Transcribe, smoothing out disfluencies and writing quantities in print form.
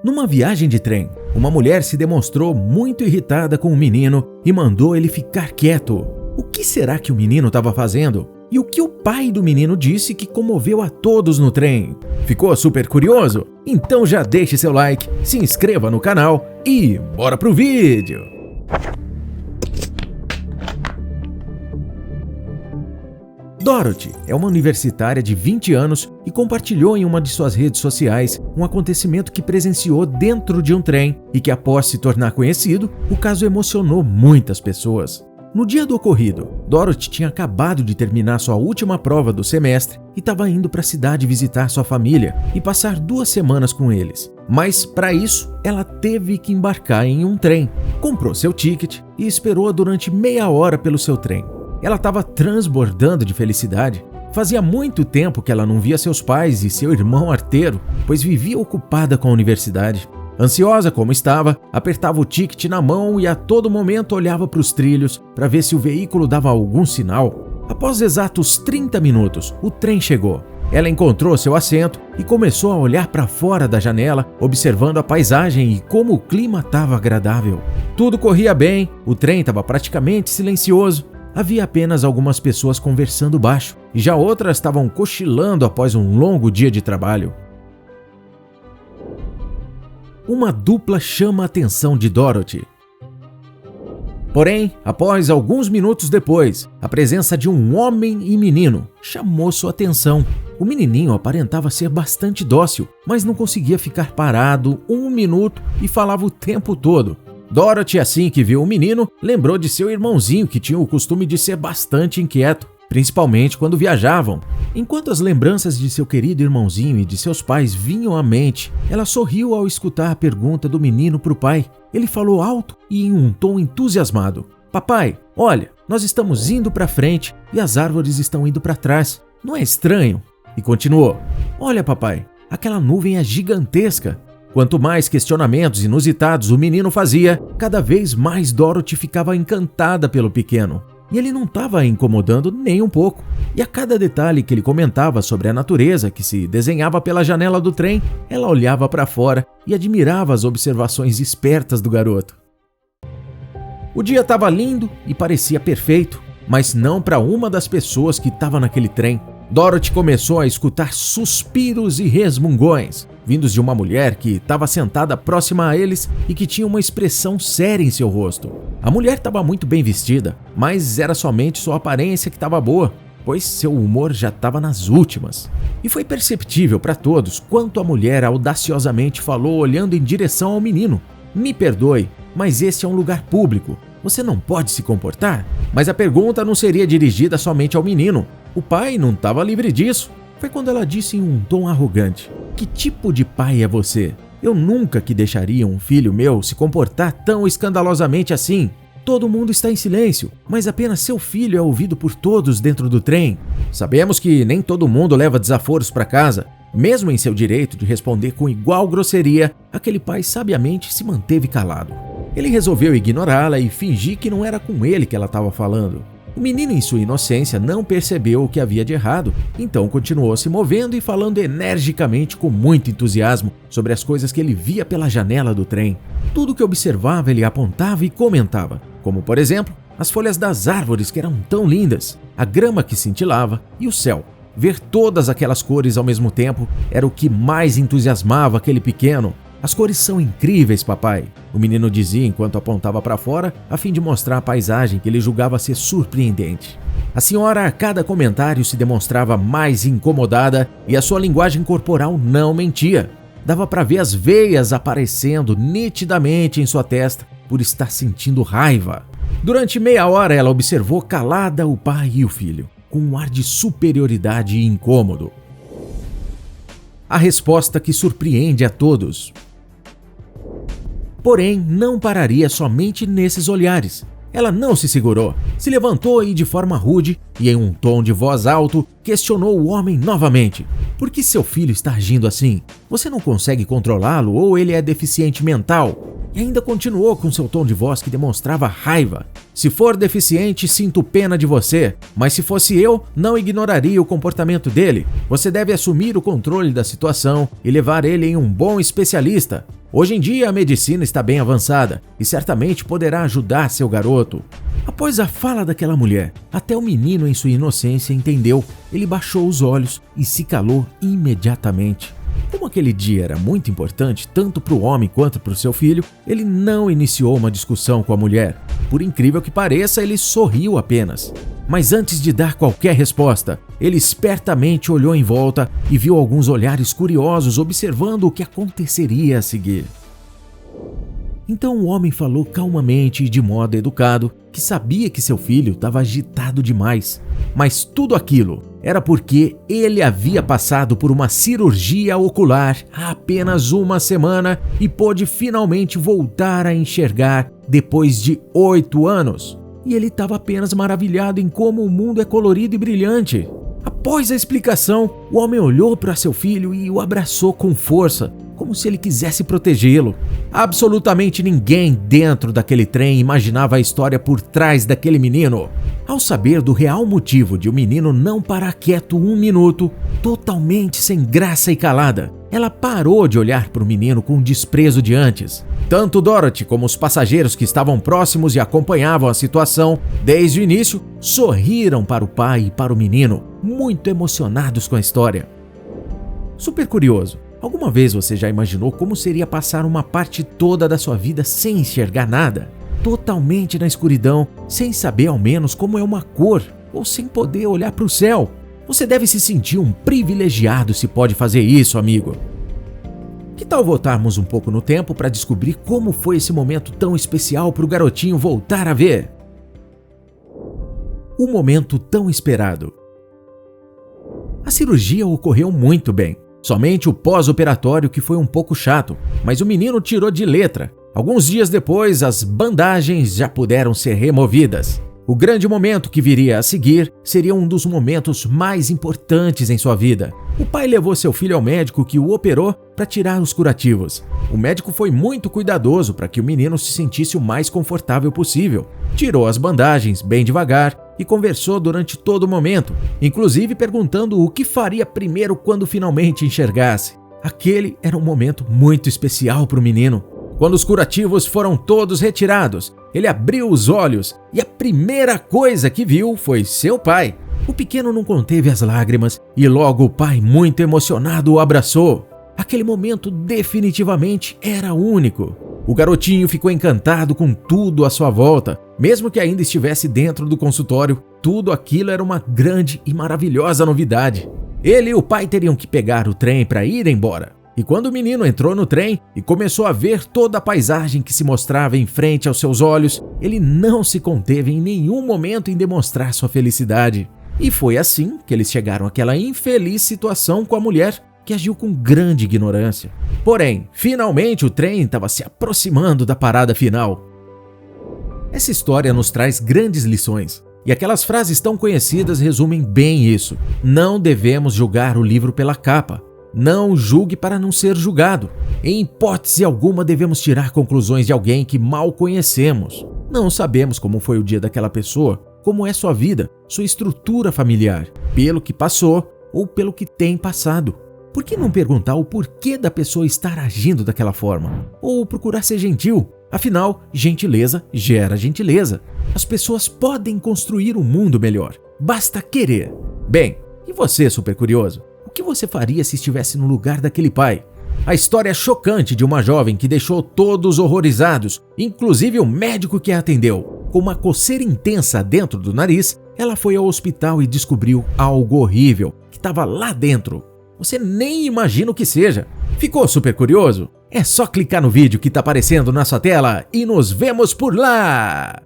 Numa viagem de trem, uma mulher se demonstrou muito irritada com o menino e mandou ele ficar quieto. O que será que o menino estava fazendo? E o que o pai do menino disse que comoveu a todos no trem? Ficou super curioso? Então já deixe seu like, se inscreva no canal e bora pro vídeo! Dorothy é uma universitária de 20 anos e compartilhou em uma de suas redes sociais um acontecimento que presenciou dentro de um trem e que, após se tornar conhecido, o caso emocionou muitas pessoas. No dia do ocorrido, Dorothy tinha acabado de terminar sua última prova do semestre e estava indo para a cidade visitar sua família e passar 2 semanas com eles. Mas, para isso, ela teve que embarcar em um trem, comprou seu ticket e esperou durante meia hora pelo seu trem. Ela estava transbordando de felicidade. Fazia muito tempo que ela não via seus pais e seu irmão arteiro, pois vivia ocupada com a universidade. Ansiosa como estava, apertava o ticket na mão e a todo momento olhava para os trilhos para ver se o veículo dava algum sinal. Após exatos 30 minutos, o trem chegou. Ela encontrou seu assento e começou a olhar para fora da janela, observando a paisagem e como o clima estava agradável. Tudo corria bem, o trem estava praticamente silencioso. Havia apenas algumas pessoas conversando baixo e já outras estavam cochilando após um longo dia de trabalho. Uma dupla chama a atenção de Dorothy. Porém, após alguns minutos depois, a presença de um homem e menino chamou sua atenção. O menininho aparentava ser bastante dócil, mas não conseguia ficar parado 1 minuto e falava o tempo todo. Dorothy, assim que viu o menino, lembrou de seu irmãozinho que tinha o costume de ser bastante inquieto, principalmente quando viajavam. Enquanto as lembranças de seu querido irmãozinho e de seus pais vinham à mente, ela sorriu ao escutar a pergunta do menino para o pai. Ele falou alto e em um tom entusiasmado: "Papai, olha, nós estamos indo para frente e as árvores estão indo para trás. Não é estranho?" E continuou: "Olha, papai, aquela nuvem é gigantesca." Quanto mais questionamentos inusitados o menino fazia, cada vez mais Dorothy ficava encantada pelo pequeno. E ele não estava incomodando nem um pouco. E a cada detalhe que ele comentava sobre a natureza que se desenhava pela janela do trem, ela olhava para fora e admirava as observações espertas do garoto. O dia estava lindo e parecia perfeito, mas não para uma das pessoas que estava naquele trem. Dorothy começou a escutar suspiros e resmungões, vindos de uma mulher que estava sentada próxima a eles e que tinha uma expressão séria em seu rosto. A mulher estava muito bem vestida, mas era somente sua aparência que estava boa, pois seu humor já estava nas últimas. E foi perceptível para todos quanto a mulher audaciosamente falou olhando em direção ao menino: "Me perdoe, mas esse é um lugar público. Você não pode se comportar?" Mas a pergunta não seria dirigida somente ao menino. O pai não estava livre disso. Foi quando ela disse em um tom arrogante: "Que tipo de pai é você? Eu nunca que deixaria um filho meu se comportar tão escandalosamente assim. Todo mundo está em silêncio, mas apenas seu filho é ouvido por todos dentro do trem. Sabemos que nem todo mundo leva desaforos para casa." Mesmo em seu direito de responder com igual grosseria, aquele pai sabiamente se manteve calado. Ele resolveu ignorá-la e fingir que não era com ele que ela estava falando. O menino, em sua inocência, não percebeu o que havia de errado, então continuou se movendo e falando energicamente com muito entusiasmo sobre as coisas que ele via pela janela do trem. Tudo que observava ele apontava e comentava, como por exemplo, as folhas das árvores que eram tão lindas, a grama que cintilava e o céu. Ver todas aquelas cores ao mesmo tempo era o que mais entusiasmava aquele pequeno. "As cores são incríveis, papai", o menino dizia enquanto apontava para fora, a fim de mostrar a paisagem que ele julgava ser surpreendente. A senhora, a cada comentário, se demonstrava mais incomodada e a sua linguagem corporal não mentia. Dava para ver as veias aparecendo nitidamente em sua testa por estar sentindo raiva. Durante meia hora, ela observou calada o pai e o filho, com um ar de superioridade e incômodo. A resposta que surpreende a todos. Porém, não pararia somente nesses olhares. Ela não se segurou, se levantou e de forma rude e em um tom de voz alto, questionou o homem novamente. "Por que seu filho está agindo assim? Você não consegue controlá-lo ou ele é deficiente mental?" E ainda continuou com seu tom de voz que demonstrava raiva. "Se for deficiente, sinto pena de você, mas se fosse eu, não ignoraria o comportamento dele. Você deve assumir o controle da situação e levar ele em um bom especialista. Hoje em dia a medicina está bem avançada e certamente poderá ajudar seu garoto. Após a fala daquela mulher, até o menino em sua inocência entendeu. Ele baixou os olhos e se calou imediatamente. Como aquele dia era muito importante tanto para o homem quanto para o seu filho, ele não iniciou uma discussão com a mulher. Por incrível que pareça, ele sorriu apenas. Mas antes de dar qualquer resposta, ele espertamente olhou em volta e viu alguns olhares curiosos observando o que aconteceria a seguir. Então o homem falou calmamente e de modo educado que sabia que seu filho estava agitado demais, mas tudo aquilo era porque ele havia passado por uma cirurgia ocular há apenas uma semana e pôde finalmente voltar a enxergar depois de 8 anos. E ele estava apenas maravilhado em como o mundo é colorido e brilhante. Após a explicação, o homem olhou para seu filho e o abraçou com força, como se ele quisesse protegê-lo. Absolutamente ninguém dentro daquele trem imaginava a história por trás daquele menino. Ao saber do real motivo de o menino não parar quieto um minuto, totalmente sem graça e calada, ela parou de olhar para o menino com o desprezo de antes. Tanto Dorothy como os passageiros que estavam próximos e acompanhavam a situação desde o início sorriram para o pai e para o menino, muito emocionados com a história. Super curioso, alguma vez você já imaginou como seria passar uma parte toda da sua vida sem enxergar nada? Totalmente na escuridão, sem saber ao menos como é uma cor, ou sem poder olhar para o céu? Você deve se sentir um privilegiado se pode fazer isso, amigo. Que tal voltarmos um pouco no tempo para descobrir como foi esse momento tão especial para o garotinho voltar a ver? O momento tão esperado. A cirurgia ocorreu muito bem. Somente o pós-operatório que foi um pouco chato, mas o menino tirou de letra. Alguns dias depois, as bandagens já puderam ser removidas. O grande momento que viria a seguir seria um dos momentos mais importantes em sua vida. O pai levou seu filho ao médico que o operou para tirar os curativos. O médico foi muito cuidadoso para que o menino se sentisse o mais confortável possível. Tirou as bandagens bem devagar e conversou durante todo o momento, inclusive perguntando o que faria primeiro quando finalmente enxergasse. Aquele era um momento muito especial para o menino. Quando os curativos foram todos retirados, ele abriu os olhos e a primeira coisa que viu foi seu pai. O pequeno não conteve as lágrimas e logo o pai, muito emocionado, o abraçou. Aquele momento definitivamente era único. O garotinho ficou encantado com tudo à sua volta. Mesmo que ainda estivesse dentro do consultório, tudo aquilo era uma grande e maravilhosa novidade. Ele e o pai teriam que pegar o trem para ir embora. E quando o menino entrou no trem e começou a ver toda a paisagem que se mostrava em frente aos seus olhos, ele não se conteve em nenhum momento em demonstrar sua felicidade. E foi assim que eles chegaram àquela infeliz situação com a mulher, que agiu com grande ignorância. Porém, finalmente o trem estava se aproximando da parada final. Essa história nos traz grandes lições. E aquelas frases tão conhecidas resumem bem isso. Não devemos julgar o livro pela capa. Não julgue para não ser julgado. Em hipótese alguma devemos tirar conclusões de alguém que mal conhecemos. Não sabemos como foi o dia daquela pessoa, como é sua vida, sua estrutura familiar, pelo que passou ou pelo que tem passado. Por que não perguntar o porquê da pessoa estar agindo daquela forma? Ou procurar ser gentil? Afinal, gentileza gera gentileza. As pessoas podem construir um mundo melhor. Basta querer. Bem, e você, super curioso? O que você faria se estivesse no lugar daquele pai? A história chocante de uma jovem que deixou todos horrorizados, inclusive o médico que a atendeu. Com uma coceira intensa dentro do nariz, ela foi ao hospital e descobriu algo horrível que estava lá dentro. Você nem imagina o que seja. Ficou super curioso? É só clicar no vídeo que está aparecendo na sua tela e nos vemos por lá!